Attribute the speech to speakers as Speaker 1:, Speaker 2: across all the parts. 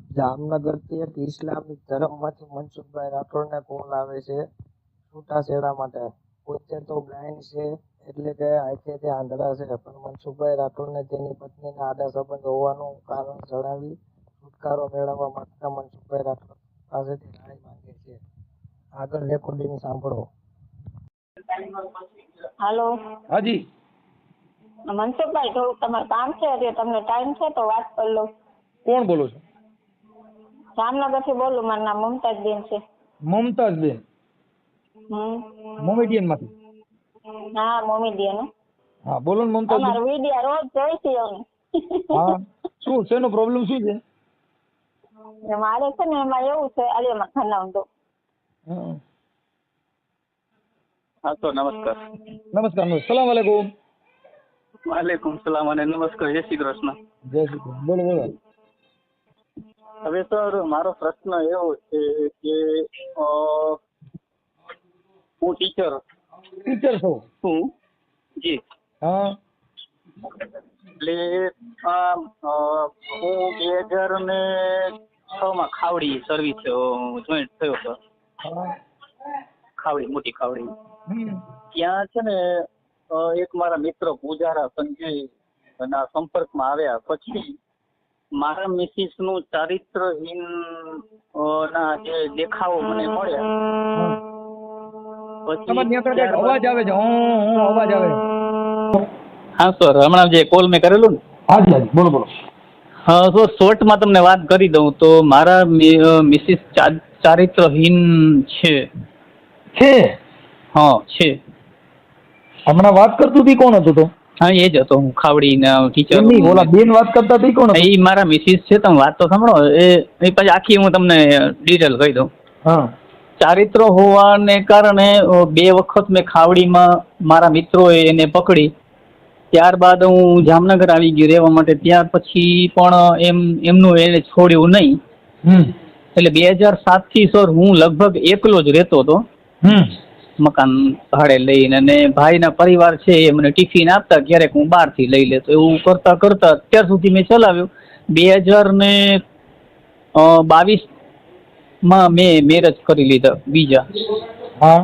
Speaker 1: જામનગરથી એક Islamic ધર્મમાંથી Mansukhbhai રાઠોડને call આવે છે છૂટાછેડા માટે. પોતે તો બ્લાઇન્ડ છે, એટલે કે આંખેથી આંધળા છે, પણ મનસુખભાઈ રાઠોડને તેની પત્નીના આડા સંબંધ હોવાનું કારણ જણાવી છુટકારો મેળવવા માંગતા મનસુખભાઈ રાઠોડ પાસેથી રાય માંગે છે. આગળ રેકોર્ડિંગ સાંભળો.
Speaker 2: હાલો
Speaker 3: હાજી.
Speaker 2: મનસુખભાઈ, થોડુંક તમારે કામ છે, એટલે તમને ટાઈમ છે તો વાત કરી લો.
Speaker 3: કોણ બોલો છો?
Speaker 2: જામનગરથી બોલું, મારું નામ મમતાજબેન છે.
Speaker 3: મમતાજબેન, મોમેડિયન માંથી?
Speaker 2: હા, મોમેડિયન.
Speaker 3: હા, બોલો ને મમતાજબેન.
Speaker 2: તમારો વિડિયો રોજ જોઈ છે અમે.
Speaker 3: હા, શું શેનો પ્રોબ્લેમ શું છે?
Speaker 2: મારે છે ને એમાં એવું છે, અલીમાં ખનાવ દો.
Speaker 4: हाँ तो नमस्कार.
Speaker 3: નમસ્કાર. સલામ વાલેકુમ.
Speaker 4: वालेकुम सलाम અને નમસ્કાર. જય શ્રી કૃષ્ણ.
Speaker 3: જય શ્રી કૃષ્ણ. બોલો બોલો.
Speaker 4: હવે સર, મારો પ્રશ્ન એવો છે કે હું ટીચર
Speaker 3: છો?
Speaker 4: છું. જી.
Speaker 3: હા.
Speaker 4: એટલે હું 2006 માં ખાવડી સર્વિસ જોઈન્ટ થયો હતો.
Speaker 3: હા.
Speaker 4: ખાવડી, મોટી ખાવડી. ત્યાં છે ને એક મારા મિત્ર પૂજારા સંજય ના સંપર્કમાં આવ્યા. પછી મારા મિસિસ નું ચારિત્રહીન ના જે દેખાવો મને મળ્યા.
Speaker 3: પછી અવાજ આવે છે. અવાજ આવે.
Speaker 4: હા સર, હમણાં જે કોલ મેં કરેલું ને.
Speaker 3: હાજી હાજી, બોલો બોલો.
Speaker 4: હા સર, શોર્ટમાં તમને વાત કરી દઉં તો મારા મિસિસ ચારિત્રહીન છે. હા છે.
Speaker 3: હમણાં વાત કરતું હતી કોણ હતું તો?
Speaker 4: હા, એ જ હતો. હું ખાવડીના ટીચર.
Speaker 3: ઓલા બેન વાત કરતા હતી કોણ?
Speaker 4: એ મારા મિસિસ છે. તમે વાત તો સાંભળો. એ પછી આખી હું તમને ડિટેલ કહી દઉં.
Speaker 3: હા.
Speaker 4: ચારિત્ર હોવાને કારણે 2 વખત મેં ખાવડીમાં મારા મિત્રોએ એને પકડી. ત્યારબાદ હું જામનગર આવી ગયો રહેવા માટે. ત્યાર પછી પણ એમનું એને છોડ્યું નહીં. એટલે 2007 થી સર હું લગભગ એકલો જ રહેતો હતો, મકાન ભાડે લઈને. અને ભાઈના પરિવાર છે એ મને ટિફિન આપતા, ક્યારેક હું બહારથી લઈ લેતો. એવું કરતા કરતા અત્યાર સુધી મેં ચલાવ્યું. 2022 માં મેં મેરેજ કરી લીધા, બીજા.
Speaker 3: હા.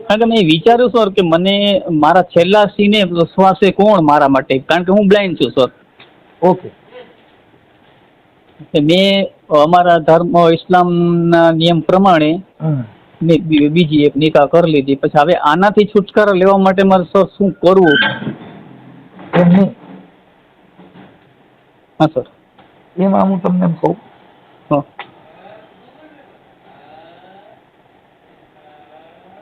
Speaker 4: કારણ કે મેં વિચાર્યું સર કે મને મારા છેલ્લા સીને શ્વાસે કોણ મારા માટે, કારણ કે હું બ્લાઇન્ડ છું સર.
Speaker 3: ઓકે.
Speaker 4: મેં અમારા ધર્મ ઇસ્લામના નિયમ પ્રમાણે મેં બીજી એક નિકાહ કરી લીધી. પછી હવે આનાથી છુટકારો લેવા માટે મારે સર શું કરવું? હા સર.
Speaker 3: એમાં હું તમને એમ કહું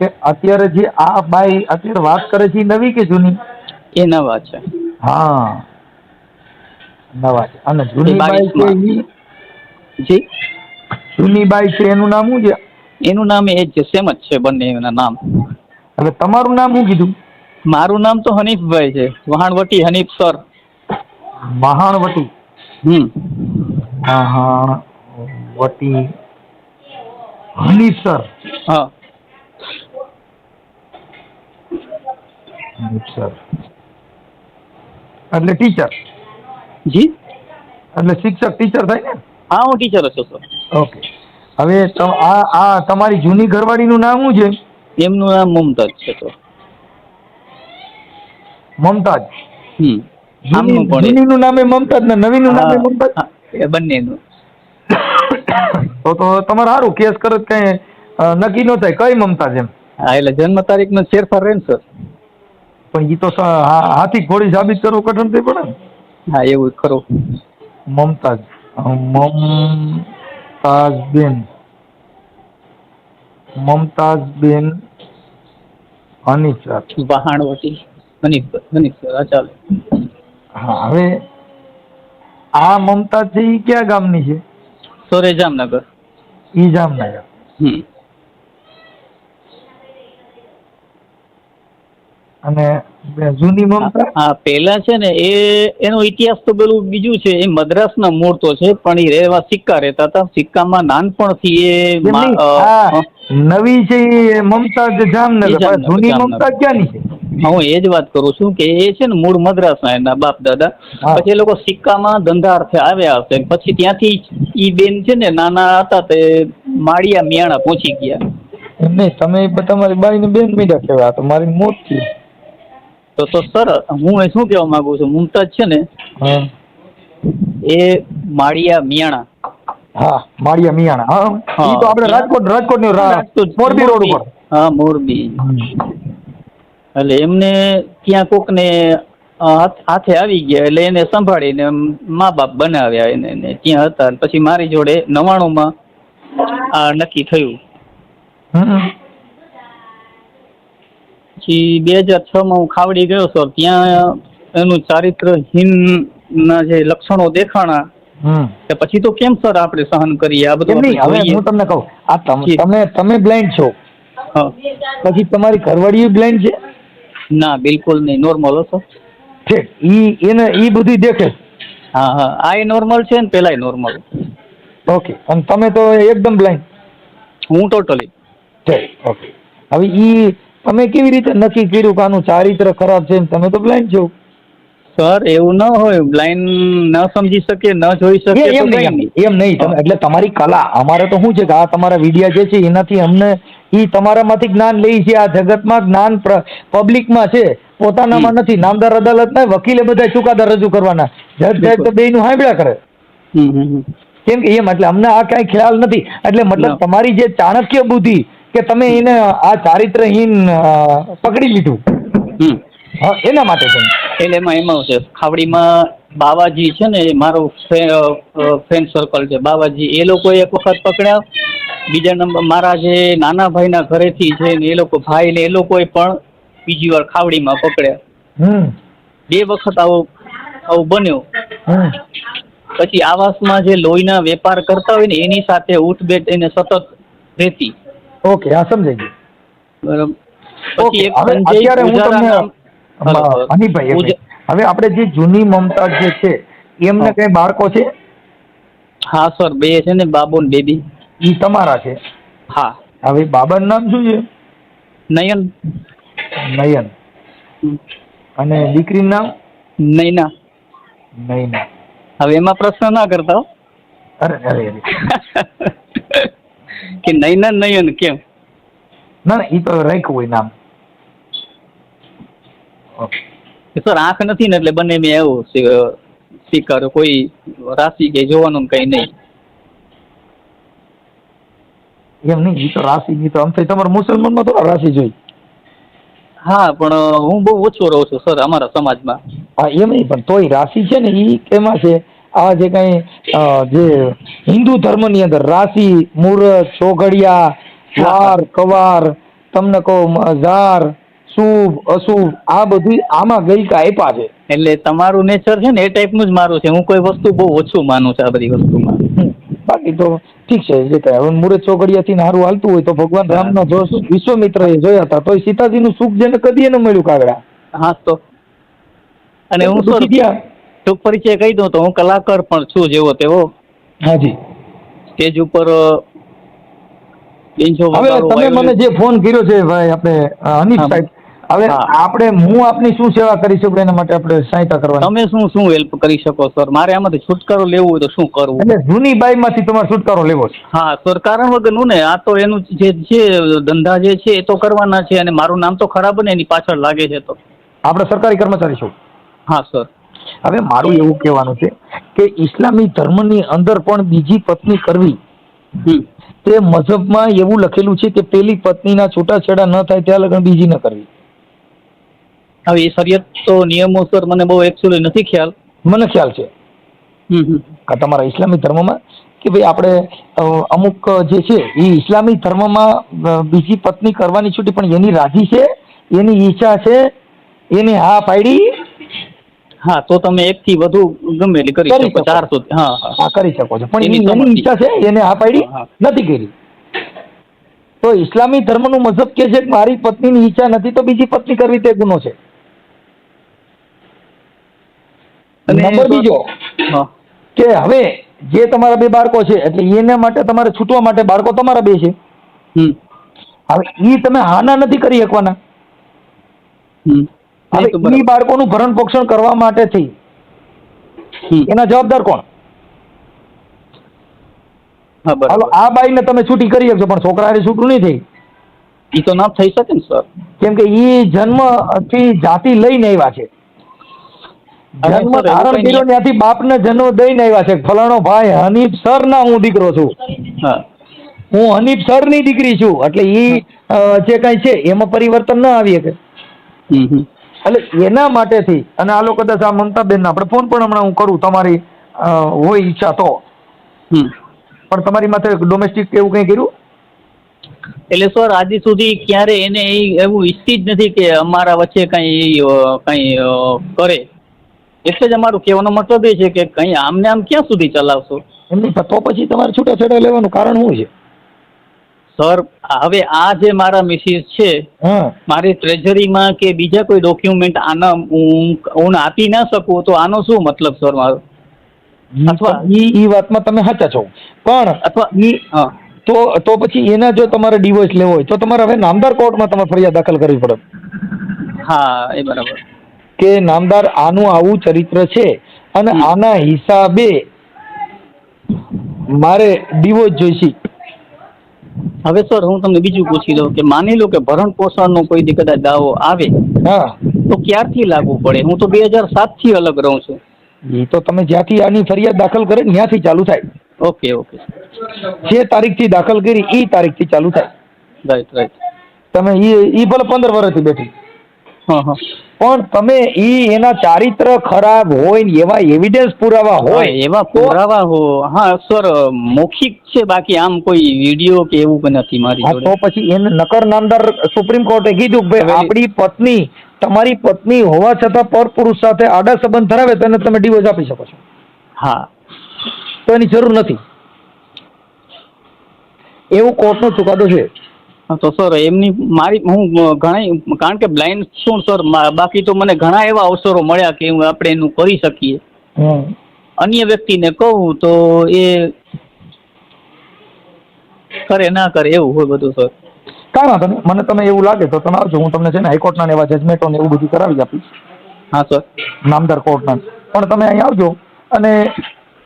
Speaker 3: કે અત્યારે જે આ બાઈ અત્યારે વાત કરે છે એ નવી કે જૂની?
Speaker 4: એ નવા છે.
Speaker 3: હા, નવા છે. અને જૂની બાઈ છે
Speaker 4: જી,
Speaker 3: જૂની બાઈ છે એનું નામ શું છે?
Speaker 4: એનું નામ એ જ છે, સેમ જ છે બંને એના નામ.
Speaker 3: એટલે તમારું નામ શું કીધું?
Speaker 4: મારું નામ તો હનીફભાઈ છે, વહાણવટી હનીફ સર.
Speaker 3: વહાણવટી? વહાણવટી હનીફ સર.
Speaker 4: હા.
Speaker 3: સર એટલે ટીચર?
Speaker 4: જી,
Speaker 3: એટલે શિક્ષક ટીચર થાય ને?
Speaker 4: હા, હું ટીચર છું સર.
Speaker 3: ઓકે. હવે આ તમારી જૂની ઘરવાળીનું નામ શું છે?
Speaker 4: એમનું નામ મમતાજ છે સર.
Speaker 3: મમતાજ?
Speaker 4: જૂનીનું
Speaker 3: નામે મમતાજ ને નવીનું નામે મમતાજ?
Speaker 4: બંનેનું.
Speaker 3: તો તમારે સારું કેસ કરે કઈ નક્કી ન થાય કઈ મમતાજ એમ?
Speaker 4: હા, એટલે જન્મ તારીખનો ફેરફાર રહે ને સર.
Speaker 3: પણ એ તો હાથી ઘોડી સાબિત કરવું કઠણ થઈ પડે ને?
Speaker 4: હા, એવું ખરું.
Speaker 3: મમતાજ, મમતાજબેન હનીફ સર,
Speaker 4: વહાણવટી હનીફ સર. હા, ચાલો.
Speaker 3: હા. હવે આ મમતાજ છે એ ક્યાં ગામની છે?
Speaker 4: સોરે જામનગર.
Speaker 3: ઈ જામનગર. અને જૂની મમતા?
Speaker 4: હા, પેલા છે ને એનો ઇતિહાસ તો પેલું બીજું છે. એ મદ્રાસના મૂળ તો છે, પણ એ રહેવા સિક્કા રહેતા હતા. સિક્કામાં નાનપણથી એ
Speaker 3: નવી છે એ મમતાજ જામનગર. જૂની મમતાજ ક્યાંની છે?
Speaker 4: હું એ જ વાત કરું છું કે એ છે ને મૂળ મદ્રાસના એના બાપ દાદા,
Speaker 3: હા.
Speaker 4: પછી એ લોકો સિક્કામાં ધંધાર્થે આવ્યા હશે, પછી ત્યાંથી ઈ બેન છે ને નાના હતા તે માળિયા મિયાણા પહોંચી ગયા.
Speaker 3: એમ નહીં, તમે તમારી બાઈને બેન મીડા કહેવાય, આ તો મારી મોત થી.
Speaker 4: તો સર હું એ શું કહેવા માંગુ છું, મુમતાજ છે ને
Speaker 3: હા
Speaker 4: એ માળિયા મિયાણા.
Speaker 3: હા માળિયા મિયાણા, હા
Speaker 4: હા.
Speaker 3: ઈ તો આપણે રાજકોટની મોરબી રોડ ઉપર.
Speaker 4: હા મોરબી. એટલે એમને ત્યાં કોકને હાથે આવી ગયા એટલે એને સંભાળીને મા બાપ બનાવ્યા એને ત્યાં હતા. પછી મારી જોડે 99માં આ નક્કી થયું. પછી 2006માં હું ખાવડી ગયો સર, ત્યાં એનું ચારિત્રહીનના જે લક્ષણો દેખાણા કે પછી તો કેમ સર આપણે સહન કરીએ આ બધું.
Speaker 3: હવે હું તમને કહું, આ તમે બ્લાઇન્ડ છો, પછી તમારી ઘરવાળી બ્લાઇન્ડ છે?
Speaker 4: ના બિલકુલ નહીં, નોર્મલ હતો.
Speaker 3: ઠીક, ઈ બધું દેખે?
Speaker 4: હા હા, આ એ નોર્મલ છે ને પેલાય નોર્મલ.
Speaker 3: ઓકે, અને તમે તો એકદમ બ્લાઇન્ડ?
Speaker 4: હું ટોટલી.
Speaker 3: ઠીક, ઓકે. હવે ઈ તમે કેવી રીતે નક્કી કર્યું કે આનું ચારિત્ર ખરાબ છે? તમે તો બ્લાઇન્ડ છો.
Speaker 4: સર એવું ન હોય, બ્લાઇન્ડ ન સમજી શકે, ન જોઈ શકે તો
Speaker 3: એમ નહીં. એટલે તમારી કલા, અમારે તો શું છે કે આ તમારા વિડિયા જે છે એનાથી અમને ઈ તમારામાંથી જ્ઞાન લઈ છે. આ જગતમાં જ્ઞાન પબ્લિકમાં છે, પોતાનામાં નથી. નામદાર અદાલતના વકીલે બધા ચુકાદા રજૂ કરવાના, જજ સાહેબ તો બેયનું સાંભળ્યા કરે. કેમ કે એમ એટલે અમને આ કાંઈ ખ્યાલ નથી. એટલે મતલબ તમારી જે ચાણક્ય બુદ્ધિ કે તમે એને આ ચારિત્રહીન પકડી લીધું, હા એના માટે છે.
Speaker 4: એટલે એમાં છે ખાવડીમાં બાવાજી છે ને, મારો ફ્રેન્ડ સર્કલ છે બાવાજી, એ લોકો એક વખત પકડ્યા. બીજા નંબર મારા જે નાના ભાઈના ઘરેથી છે ને એ લોકો ભાઈ ને એ લોકોએ પણ બીજી વાર ખાવડીમાં પકડ્યા. 2 વખત આવું બન્યું. પછી આવાસમાં જે લોહીના વેપાર કરતા હોય ને એની સાથે ઉઠબેઠ એને સતત રહેતી.
Speaker 3: ઓકે, હા સમજાઈ ગયું.
Speaker 4: બરાબર.
Speaker 3: પછી અત્યારે હું તમને હનીભાઈ, હવે આપણે જે જૂની મમતાજ જે છે એમને કઈ બાળકો છે?
Speaker 4: હા સર, 2 છે ને, બાબો ને બેબી.
Speaker 3: ઈ તમારા છે?
Speaker 4: હા.
Speaker 3: હવે બાબાનું નામ શું છે?
Speaker 4: નયન.
Speaker 3: નયન. અને દીકરીનું નામ?
Speaker 4: નૈના.
Speaker 3: નૈના.
Speaker 4: હવે એમાં પ્રશ્ન ના કરતા.
Speaker 3: અરે અરે અરે
Speaker 4: કે નૈના નયન કેમ?
Speaker 3: ના ઈ તો રાખ્યું હોય નામ.
Speaker 4: સર આંખ નથી ને એટલે બંને મેં એવું સ્વીકાર્યું, કોઈ રાશિ કે જોવાનું કઈ નહીં.
Speaker 3: એમ નહીં, ઈ તો રાશિ ની તો આમ થઈ તમારે મુસલમાનમાં થોડા રાશિ જોઈ.
Speaker 4: હા પણ હું બહુ ઓછો રહું છું સર અમારા સમાજમાં.
Speaker 3: હા એમ નહીં, પણ તોય રાશિ છે ને ઈ કેમાં છે? આ જે કઈ જે હિન્દુ ધર્મની અંદર રાશિ, મુહૂર્ત, ચોઘડિયા, વાર, કવાર, તમને કહું ઝાર, શુભ અશુભ, આ બધું આમાં ગઈ આપ્યા છે.
Speaker 4: એટલે તમારું નેચર છે ને એ ટાઈપનું જ મારું છે. હું કોઈ વસ્તુ બહુ ઓછું માનું છું આ બધી વસ્તુમાં.
Speaker 3: બાકી તો ઠીક છે. જે કઈ હવે મુહૂર્ત ચોઘડિયાથી સારું હાલતું હોય તો ભગવાન રામના જો વિશ્વામિત્રએ જોયા હતા તો સીતાજીનું સુખ જેને કદી ન મળ્યું કાગડા.
Speaker 4: હા તો અને હું સર ટૂંક પરિચય કહી દઉં તો હું કલાકાર પણ છું જેવો તેવો.
Speaker 3: હાજી.
Speaker 4: સ્ટેજ ઉપર
Speaker 3: હવે તમે મને જે ફોન કર્યો છે ભાઈ આપણે હનીફ સાહેબ, હવે આપણે હું આપની શું સેવા કરી શકું એના માટે આપણે સહાયતા કરવાની.
Speaker 4: તમે શું હેલ્પ કરી શકો સર? મારે આમાંથી છુટકારો લેવો હોય તો શું કરવું?
Speaker 3: એટલે જૂની બાઈમાંથી તમારે છુટકારો લેવો છે?
Speaker 4: હા સર, કારણ વગરનું ને. આ તો એનું જે છે ધંધા જે છે એ તો કરવાના છે અને મારું નામ તો ખરાબ ને એની પાછળ લાગે છે. તો આપણે
Speaker 3: સરકારી કર્મચારી છો?
Speaker 4: હા સર.
Speaker 3: હવે મારું એવું કહેવાનું છે કે ઇસ્લામી ધર્મની અંદર પણ બીજી પત્ની કરવી તે મઝહબમાં એવું લખેલું છે કે પેલી પત્નીના છૂટાછેડા ન થાય ત્યાં લગન બીજી ન કરવી.
Speaker 4: હવે એ શરિયત તો નિયમો સર મને બહુ એકચ્યુઅલી નથી ખ્યાલ.
Speaker 3: મને ખ્યાલ છે તમારા ઇસ્લામી ધર્મમાં કે ભાઈ આપણે અમુક જે છે એ ઇસ્લામી ધર્મમાં બીજી પત્ની કરવાની છૂટી, પણ એની રાજી છે, એની ઈચ્છા છે, એને હા પાડી.
Speaker 4: હા તો તમે 1 થી વધુ ગમે એટલી કરી શકો. 400. હા
Speaker 3: કરી શકો છો, પણ એની ઈચ્છા છે, એને હા પાડી નથી કરી. તો ઇસ્લામી ધર્મનું મઝહબ કે છે કે મારી પત્નીની ઈચ્છા નથી તો બીજી પત્ની કરવી તે ગુનો છે. નંબર બીજો કે હવે જે તમારા 2 બાળકો છે એટલે એના માટે તમારે છૂટવા માટે બાળકો તમારા 2 છે. હવે ઈ તમે હાના નથી કરી શકવાના. હવે
Speaker 4: તો બરાબર.
Speaker 3: ઈ બાળકોનું ભરણ પોષણ કરવા માટે થઈ એના જવાબદાર કોણ?
Speaker 4: હા
Speaker 3: હાલો
Speaker 4: બરાબર.
Speaker 3: આ બાઈને તમે છૂટી કરી શકશો પણ છોકરાને છૂટું નહીં થઈ,
Speaker 4: ઈ તો ના થઈ શકે ને સર.
Speaker 3: કેમ કે ઈ જન્મથી જાતિ લઈને આવ્યા છે.
Speaker 4: હવે
Speaker 3: જન્મ
Speaker 4: સર, એવું
Speaker 3: ધારણ
Speaker 4: કંઈ
Speaker 3: કર્યો
Speaker 4: નહીં.
Speaker 3: ત્યાંથી બાપને જન્મ દઈને આવ્યા છે. ફલાણો ભાઈ હનીફ સર ના હું દીકરો છું,
Speaker 4: હા
Speaker 3: હું હનીફ સર ની દીકરી છું, એટલે ઈ જે કઈ છે એમાં પરિવર્તન ના આવી શકે. એટલે એના માટેથી અને આ લોકો કદાચ આ મમતાબેન આપણે ફોન પણ હમણાં હું કરું તમારી હોય ઈચ્છા તો, પણ તમારી માથે ડોમેસ્ટિક એવું કંઈ કર્યું?
Speaker 4: એટલે સર આજે સુધી ક્યારે એને એવું ઈચ્છતી જ નથી કે અમારા વચ્ચે કઈ કરે. એટલે જ અમારું કહેવાનો મતલબ એ છે કે કઈ આમને આમ ક્યાં સુધી ચલાવશો
Speaker 3: એમની તો પછી તમારે છૂટાછેડા લેવાનું કારણ શું છે?
Speaker 4: સર હવે આ જે મારા મિસિસ છે,
Speaker 3: હા
Speaker 4: મારી ટ્રેઝરીમાં કે બીજા કોઈ ડોક્યુમેન્ટ આના હું આપી ના શકું તો આનો શું મતલબ સર મારો? અથવા
Speaker 3: ઈ વાતમાં તમે સાચા છો, પણ
Speaker 4: અથવા હા
Speaker 3: તો પછી એના જો તમારે ડિવોર્સ લેવો હોય તો તમારે હવે નામદાર કોર્ટમાં તમારે ફરિયાદ દાખલ કરવી પડે.
Speaker 4: હા એ બરાબર.
Speaker 3: કે નામદાર આનું આવું ચરિત્ર છે અને આના હિસાબે મારે ડિવોર્સ જોઈશે.
Speaker 4: હવે સર હું તમને બીજું પૂછી દઉં કે માની લો કે ભરણ પોષણનો કોઈ દી કદાચ દાવો આવે
Speaker 3: હા
Speaker 4: તો ક્યારથી લાગુ પડે? હું તો 2007 થી અલગ રહું છું.
Speaker 3: એ તો તમે જ્યાંથી આની ફરિયાદ દાખલ કરે ત્યાંથી ચાલુ થાય.
Speaker 4: ઓકે ઓકે
Speaker 3: જે તારીખથી દાખલ કરી એ તારીખથી ચાલુ થાય.
Speaker 4: Right right.
Speaker 3: તમે ઈ ભલે 15 વર્ષથી બેઠી,
Speaker 4: હા હા
Speaker 3: પણ તમે એના ચારિત્ર ખરાબ હોય ને એવા એવિડન્સ પુરાવા હોય
Speaker 4: એવા પુરાવા હો. હા સર મૌખિક છે, બાકી આમ કોઈ વિડીયો કે એવું કંઈ નથી મારી
Speaker 3: હા,
Speaker 4: જોડે.
Speaker 3: તો પછી એને નકર નામદાર સુપ્રીમ કોર્ટે કીધું કે ભાઈ આપણી પત્ની તમારી પત્ની હોવા છતાં પરપુરુષ સાથે આડા સંબંધ ધરાવે તો એને તમે ડિવોર્સ આપી શકો છો,
Speaker 4: હા
Speaker 3: તો એની જરૂર નથી. એવું કોર્ટનો ચુકાદો છે.
Speaker 4: હા, તો સર એમની મારી હું ઘણા કારણ કે બ્લાઇન્ડ છું સર, બાકી તો મને ઘણા એવા અવસરો મળ્યા કે આપણે એનું કરી શકીએ. અન્ય વ્યક્તિને કહું તો એ કરે ના કરે એવું હોય બધું સર.
Speaker 3: કાંઈ વાંધો નહીં, મને તમે એવું લાગે તો તમે આવજો, હું તમને છે ને હાઈકોર્ટના એવા જજમેન્ટો ને એવું બધું કરાવી આપીશ.
Speaker 4: હા સર.
Speaker 3: નામદાર કોર્ટના પણ તમે અહીં આવજો અને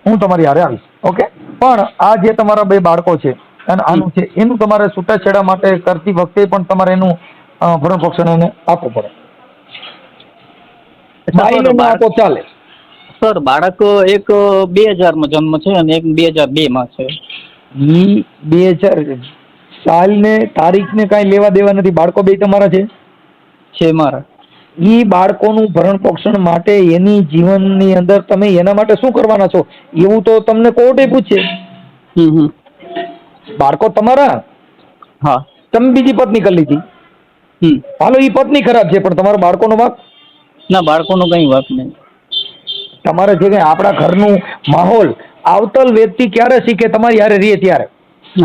Speaker 3: હું તમારી હારે આવીશ. ઓકે, પણ આ જે તમારા 2 બાળકો છે અને આનું છે એનું તમારે છૂટાછેડા માટે કરતી વખતે પણ તમારે એનું ભરણ પોષણ એને આપવું પડે. બાઈને ના આપો ચાલે.
Speaker 4: સર બાળક એક 2000 માં જન્મ છે અને એક 2002 માં છે.
Speaker 3: ઈ 2000 સાલ ને તારીખ ને કાંઈ લેવા દેવા નથી, બાળકો 2 તમારા છે.
Speaker 4: મારા
Speaker 3: ઈ બાળકોનું ભરણ પોષણ માટે એની જીવનની અંદર તમે એના માટે શું કરવાના છો એવું તો તમને કોર્ટે પૂછે. બાળકો તમારા,
Speaker 4: હા
Speaker 3: તમે બીજી પત્ની કરી લીધી, હાલો ઈ પત્ની ખરાબ છે પણ તમારા બાળકોનો વાંક
Speaker 4: ના, બાળકોનો કઈ વાંક નહીં.
Speaker 3: તમારે જે કંઈ આપણા ઘરનું માહોલ આવતલ વ્યક્તિ ક્યારે શીખે? તમારી હારે રહીએ ત્યારે.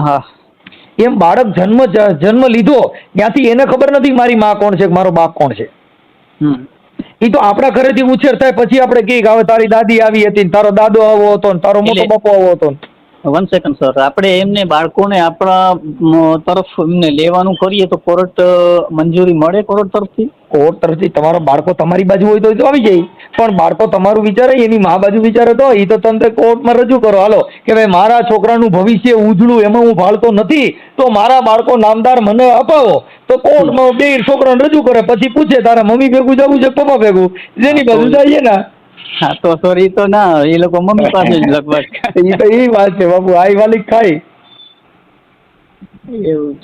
Speaker 4: હા
Speaker 3: એમ બાળક જન્મ લીધો ત્યાંથી એને ખબર નથી મારી માં કોણ છે, મારો બાપ કોણ છે. એ તો આપણા ઘરેથી ઉછેર થાય પછી આપણે કહીએ કે હવે તારી દાદી આવી હતી, તારો દાદો આવો હતો, તારો મોટો બાપો આવો હતો.
Speaker 4: 1 સેકન્ડ સર, આપણે એમને બાળકોને આપણા તરફ એમને લેવાનું કરીએ તો કોર્ટ મંજૂરી મળે કોર્ટ તરફથી?
Speaker 3: કોર્ટ તરફથી તમારો બાળકો તમારી બાજુ હોય તો એ તો આવી જાય, પણ બાળકો તમારું વિચારે એની મા બાજુ વિચારે તો એ તો તમે કોર્ટમાં રજૂ કરો. હાલો કે ભાઈ મારા છોકરાનું ભવિષ્ય ઉજળું એમાં હું ભાળતો નથી તો મારા બાળકો નામદાર મને અપાવો, તો કોર્ટમાં 2 છોકરાને રજૂ કરે, પછી પૂછે તારા મમ્મી ભેગું જવું છે પપ્પા ભેગું, જેની બાજુ જઈએ ને.
Speaker 4: હા તો સર એ તો ના, એ લોકો મમ્મી પાસે જ લગભગ.
Speaker 3: એ તો એ વાત છે બાપુ, આઈ વાલી ખાઈ.
Speaker 4: એવું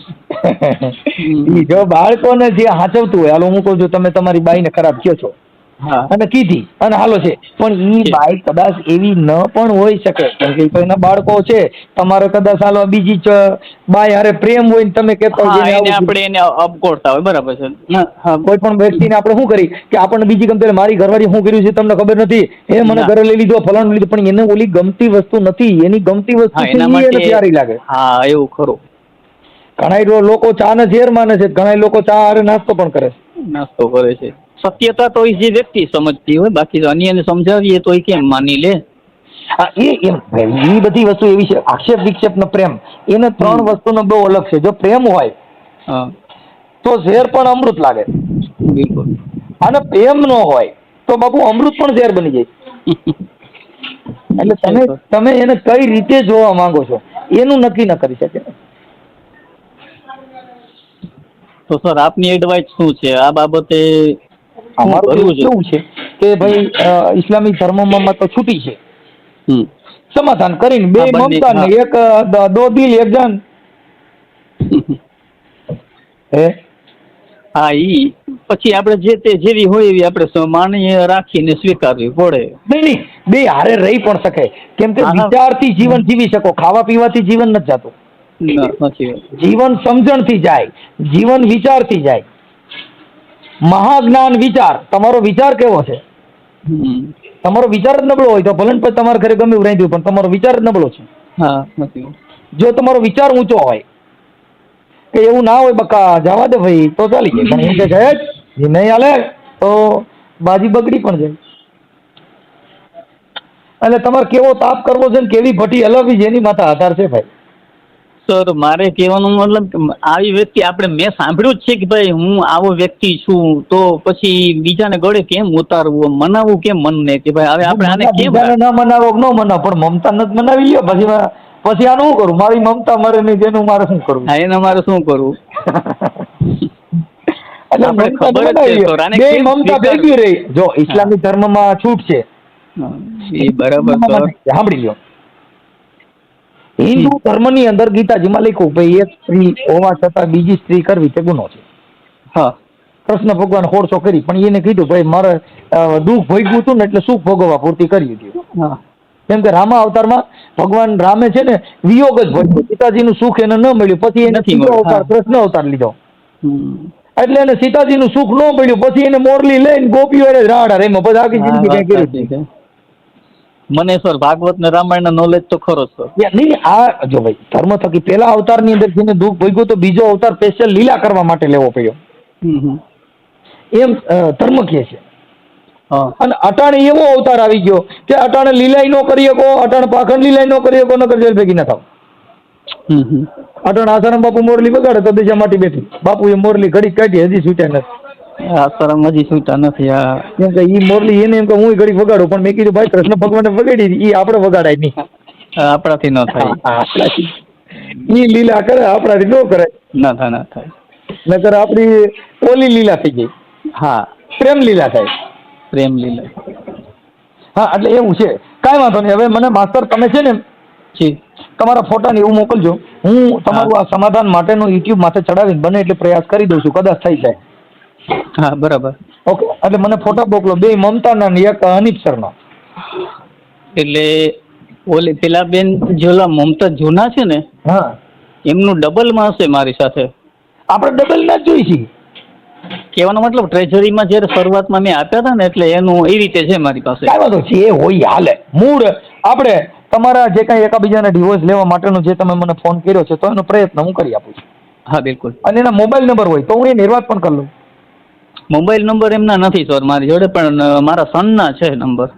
Speaker 3: જો બાળકોને જે હાચવતું હોય, હાલો હું કહું છું તમે તમારી બાઈને ખરાબ કહો છો
Speaker 4: હા
Speaker 3: અને કીધી અને હાલો છે, પણ ઈ બાઈ કદાચ એવી ન પણ હોઈ શકે, કેમ કે એના બાળકો છે. તમારે કદાચ હાલો બીજી બાઈ હારે પ્રેમ હોય ને તમે કહેતા હોય
Speaker 4: હા, એને આપણે એને અપકોડતા હોય, બરાબર છે.
Speaker 3: કોઈ પણ વ્યક્તિને આપણે શું કરી કે આપણને બીજી ગમતી મારી ઘરવાળી શું કર્યું છે તમને ખબર નથી, એ મને ઘરે લઈ લીધો ફલાણું લીધું, પણ એને ઓલી ગમતી વસ્તુ નથી, એની ગમતી વસ્તુ છે ઈ એને પ્યારી લાગે.
Speaker 4: હા એવું ખરું.
Speaker 3: ઘણા લોકો ચા ને ઝેર માને છે, ઘણા લોકો ચા હારે નાસ્તો પણ કરે છે.
Speaker 4: નાસ્તો કરે છે. સત્યતા તો એ જે વ્યક્તિ સમજતી હોય, બાકી અન્યને સમજાવીએ તો એ કેમ માની લે?
Speaker 3: હા એ બધી વસ્તુ એવી છે. આક્ષેપ વિક્ષેપ નો પ્રેમ, એને 3 વસ્તુનો બહુ અલગ છે. જો પ્રેમ હોય તો ઝેર પણ અમૃત લાગે.
Speaker 4: બિલકુલ.
Speaker 3: અને પ્રેમ ન હોય તો બાપુ અમૃત પણ ઝેર બની જાય. એટલે તમે એને કઈ રીતે જોવા માંગો છો એનું નક્કી ન કરી શકે.
Speaker 4: તો સર આપની એડવાઇસ શું છે આ બાબતે?
Speaker 3: અમારું કેવું છે કે ભાઈ ઇસ્લામિક ધર્મમાં તો છૂટી છે, સમાધાન કરીને બે મમતા ને એક દો દિલ એક જાન. હે
Speaker 4: હા, ઈ પછી આપણે જે તે જેવી હોય એવી આપણે માની રાખીને સ્વીકારવી પડે.
Speaker 3: નહીં, બે હારે રહી પણ શકે, કેમ કે વિચારથી જીવન જીવી શકો, ખાવા પીવાથી જીવન નથી જતું. જીવન સમજણથી જાય, જીવન વિચારથી જાય. મહાજ્ઞાન વિચાર, તમારો વિચાર કેવો છે? તમારો વિચાર જ નબળો હોય તો ભલે પછી તમારા ઘરે ગમે એવું રહી પણ તમારો વિચાર જ નબળો છે. જો તમારો વિચાર ઊંચો હોય કે એવું ના હોય બકા જવા દે ભાઈ તો ચાલી જાય, પણ એમ કે જાય જ નહીં હાલે તો બાજી બગડી પણ જાય. એટલે તમારે કેવો તાપ કરવો છે ને કેવી ભઠ્ઠી હલાવવી છે એની માથા આધાર છે ભાઈ.
Speaker 4: સર મારે કહેવાનો મતલબ આવી વ્યક્તિ આપણે મેં સાંભળ્યું જ છે કે ભાઈ હું આવો વ્યક્તિ છું, તો પછી બીજાને ગળે કેમ ઉતારવું, મનાવવું કેમ મનને કે ભાઈ હવે આપણે આને કેમ
Speaker 3: ના મનાવો ન મનાવો, પણ મમતા નથી મનાવી લ્યો પછી આનું શું કરું? મારી મમતા મરે નહીં તેનું મારે શું કરવું?
Speaker 4: હા, એને મારે શું કરવું?
Speaker 3: બે મમતા ભેગી રહી. જો ઇસ્લામિક ધર્મમાં છૂટ છે
Speaker 4: એ બરાબર.
Speaker 3: સાંભળી લ્યો, હિન્દુ ધર્મની અંદર ગીતાજીમાં લખ્યું ભાઈ એક સ્ત્રી હોવા છતાં બીજી સ્ત્રી કરવી તે ગુનો છે.
Speaker 4: હા,
Speaker 3: કૃષ્ણ ભગવાન હોડસો કરી પણ એને કીધું ભાઈ મારે દુઃખ ભોગવું હતું ને એટલે સુખ ભોગવવા પૂરતી કરી હતી. કેમ કે રામા અવતારમાં ભગવાન રામે છે ને વિયોગ જ ભોગવ્યો, સીતાજીનું સુખ એને ન મળ્યું, પછી એને સીધો અવતાર કૃષ્ણ અવતાર લીધો. એટલે એને સીતાજીનું સુખ ન મળ્યું, પછી એને મોરલી લઈને ગોપીઓ રાડા રેમાં પછી આખી જિંદગી કઈ કર્યું.
Speaker 4: મને સર ભાગવત ને રામાયણ ના નોલેજ તો ખરો સર.
Speaker 3: નહીં, આ જો ભાઈ ધર્મ થકી પેલા અવતાર ની અંદર જેને દુઃખ ભોગ્યું તો બીજો અવતાર સ્પેશિયલ લીલા કરવા માટે લેવો પડ્યો, એમ ધર્મ કહે છે. અને અટાણે એવો અવતાર આવી ગયો કે અટાણે લીલાઈ ન કરી શકો, અટાણે પાખંડ લીલાઈ ન કરી શકો, નકર જેલ ભેગી ના થાવ. અટાણે આસારામ બાપુ મોરલી વગાડે તો દિશા માટી બેઠી, બાપુ એ મોરલી ઘડી કાઢી હજી છૂટ્યા નથી.
Speaker 4: આસારામ હજી છૂટા નથી.
Speaker 3: કેમ કે ઈ મોરલી એને એમ કે હું ઘડી વગાડું, પણ મેં કીધું ભાઈ કૃષ્ણ ભગવાને વગાડી ઈ આપણે વગાડાય નહીં,
Speaker 4: આપણાથી ન થાય.
Speaker 3: ઈ લીલા કરે આપણાથી ન કરાય,
Speaker 4: ના થાય.
Speaker 3: નકર આપણી ઓલી લીલા થઈ ગઈ.
Speaker 4: હા,
Speaker 3: પ્રેમ લીલા થાય.
Speaker 4: પ્રેમ લીલા.
Speaker 3: હા, એટલે એવું છે. કાંઈ વાંધો નહીં. હવે મને માસ્તર તમે છે ને તમારા ફોટા ને એવું મોકલજો, હું તમારું આ સમાધાન માટેનું યુટ્યુબ માથે ચડાવીને બને એટલે પ્રયાસ કરી દઉં છું, કદાચ થઈ જાય.
Speaker 4: હા, બરાબર.
Speaker 3: ઓકે, એટલે મને ફોટા મોકલો, બે મમતાના ને એક હનીફ સરનો.
Speaker 4: એટલે ઓલી પેલા બેન જેલા મમતા જૂના છે ને,
Speaker 3: હા,
Speaker 4: એમનું ડબલમાં હશે મારી સાથે.
Speaker 3: આપણે ડબલ ના જ જોઈ છીએ.
Speaker 4: કહેવાનો મતલબ ટ્રેઝરીમાં જ્યારે શરૂઆતમાં મેં આપ્યા હતા ને એટલે એનું એ રીતે છે મારી પાસે.
Speaker 3: કાંઈ વાંધો છે, એ હોય હાલે. મૂળ આપણે તમારા જે કાંઈ એકાબીજાને ડિવોર્સ લેવા માટેનો જે તમે મને ફોન કર્યો છે તો એનો પ્રયત્ન હું કરી આપું છું.
Speaker 4: હા, બિલકુલ.
Speaker 3: અને એના મોબાઈલ નંબર હોય તો હું એ નિર્વાત પણ કરી લઉં.
Speaker 4: મોબાઈલ નંબર એમના નથી સર મારી જોડે, પણ મારા સનના છે નંબર.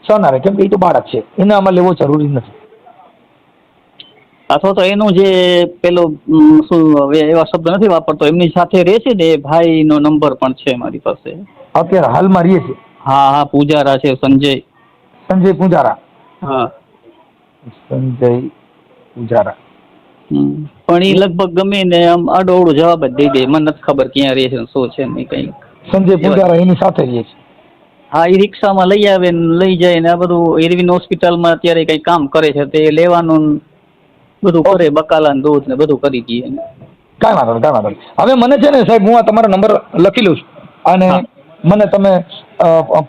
Speaker 3: સનારે, કેમ કે એ તો બાળક છે, એને આમાં લેવો જરૂરી નથી.
Speaker 4: અથવા તો એનું જે પેલો શું એવા શબ્દ નથી વાપરતો, એમની સાથે રહે છે ને એ ભાઈનો નંબર પણ છે મારી પાસે.
Speaker 3: અત્યારે હાલમાં રહીએ છે.
Speaker 4: હા, પૂજારા છે, સંજય
Speaker 3: પૂજારા.
Speaker 4: હા,
Speaker 3: સંજય પૂજારા.
Speaker 4: પણ એ લગભગ ગમે ને આમ આડોઅવળો જવાબ જ દઈ દે, મને નથી ખબર ક્યાં રહે છે શું છે નહીં કઈ.
Speaker 3: સંજય પૂજારા એની સાથે રહીએ છે.
Speaker 4: હા, એ રિક્ષામાં લઈ આવે ને લઈ જાય ને આ બધું એરવિન હોસ્પિટલમાં અત્યારે કઈ કામ કરે છે તે લેવાનું બધું કરે, બકાલા દૂધ ને બધું કરી દઈએ.
Speaker 3: કાંઈ વાંધો નહીં. હવે મને છે ને સાહેબ હું આ તમારો નંબર લખી લઉં છું અને મને તમે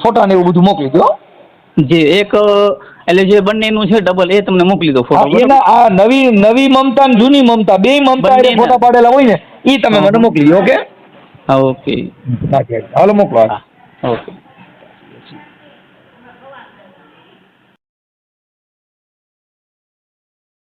Speaker 3: ફોટા ને એવું બધું મોકલી દો.
Speaker 4: જે એક એટલે જે બંનેનું છે ડબલ એ તમને મોકલી દો ફોટો.
Speaker 3: એના આ નવી મમતા ને જૂની મમતા બે મમતા એ ફોટા પાડેલા હોય ને એ તમે મને મોકલી દો. ઓકે.
Speaker 4: હા, ઓકે.
Speaker 3: હાલો મોકલો.
Speaker 4: ઓકે.